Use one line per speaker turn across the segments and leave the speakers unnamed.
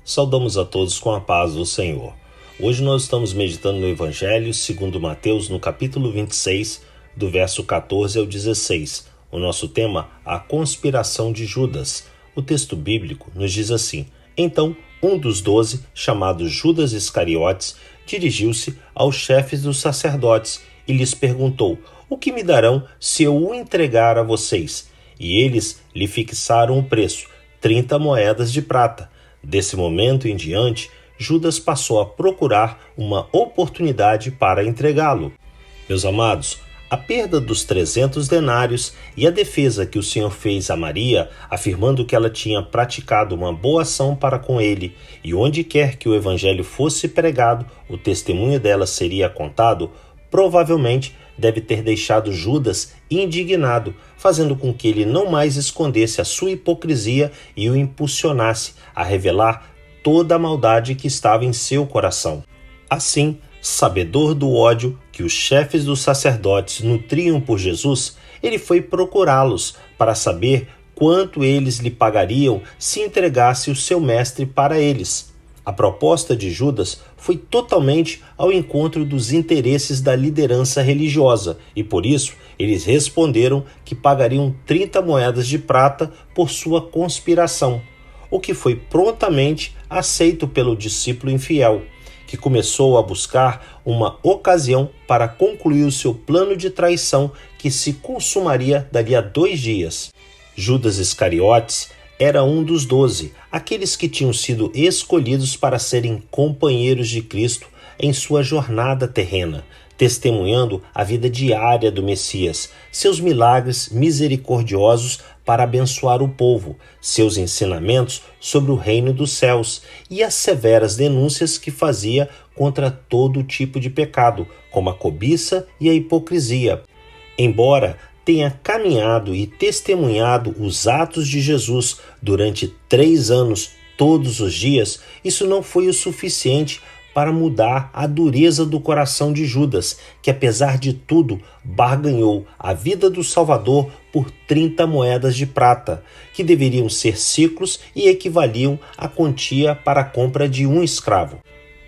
Saudamos a todos com a paz do Senhor. Hoje nós estamos meditando no Evangelho segundo Mateus, no capítulo 26, do verso 14 ao 16. O nosso tema, a conspiração de Judas. O texto bíblico nos diz assim: Então, um dos 12, chamado Judas Iscariotes, dirigiu-se aos chefes dos sacerdotes e lhes perguntou: O que me darão se eu o entregar a vocês? E eles lhe fixaram o preço, 30 moedas de prata. Desse momento em diante, Judas passou a procurar uma oportunidade para entregá-lo. Meus amados, a perda dos 300 denários e a defesa que o Senhor fez a Maria, afirmando que ela tinha praticado uma boa ação para com ele, e onde quer que o evangelho fosse pregado, o testemunho dela seria contado, provavelmente deve ter deixado Judas indignado, fazendo com que ele não mais escondesse a sua hipocrisia e o impulsionasse a revelar toda a maldade que estava em seu coração. Assim, sabedor do ódio que os chefes dos sacerdotes nutriam por Jesus, ele foi procurá-los para saber quanto eles lhe pagariam se entregasse o seu mestre para eles. A proposta de Judas foi totalmente ao encontro dos interesses da liderança religiosa e, por isso, eles responderam que pagariam 30 moedas de prata por sua conspiração, o que foi prontamente aceito pelo discípulo infiel, que começou a buscar uma ocasião para concluir o seu plano de traição que se consumaria dali a 2 dias. Judas Iscariotes era um dos 12, aqueles que tinham sido escolhidos para serem companheiros de Cristo em sua jornada terrena, testemunhando a vida diária do Messias, seus milagres misericordiosos para abençoar o povo, seus ensinamentos sobre o reino dos céus e as severas denúncias que fazia contra todo tipo de pecado, como a cobiça e a hipocrisia. Embora tenha caminhado e testemunhado os atos de Jesus durante 3 anos, todos os dias, isso não foi o suficiente para mudar a dureza do coração de Judas, que apesar de tudo, barganhou a vida do Salvador por 30 moedas de prata, que deveriam ser ciclos e equivaliam à quantia para a compra de um escravo.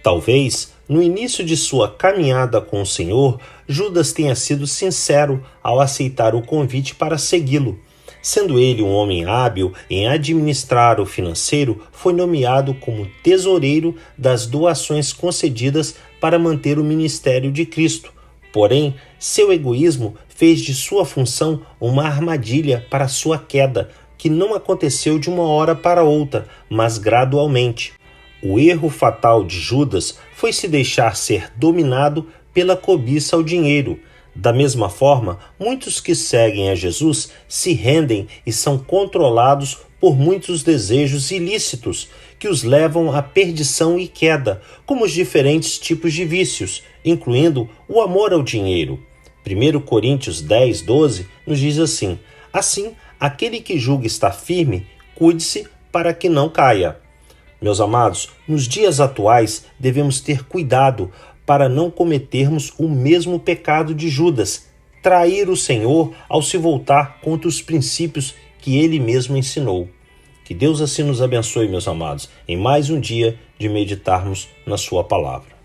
Talvez, no início de sua caminhada com o Senhor, Judas tenha sido sincero ao aceitar o convite para segui-lo. Sendo ele um homem hábil em administrar o financeiro, foi nomeado como tesoureiro das doações concedidas para manter o ministério de Cristo. Porém, seu egoísmo fez de sua função uma armadilha para sua queda, que não aconteceu de uma hora para outra, mas gradualmente. O erro fatal de Judas foi se deixar ser dominado pela cobiça ao dinheiro. Da mesma forma, muitos que seguem a Jesus se rendem e são controlados por muitos desejos ilícitos que os levam à perdição e queda, como os diferentes tipos de vícios, incluindo o amor ao dinheiro. 1 Coríntios 10, 12 nos diz assim: Assim, aquele que julga estar firme, cuide-se para que não caia. Meus amados, nos dias atuais devemos ter cuidado para não cometermos o mesmo pecado de Judas, trair o Senhor ao se voltar contra os princípios que ele mesmo ensinou. Que Deus assim nos abençoe, meus amados, em mais um dia de meditarmos na sua palavra.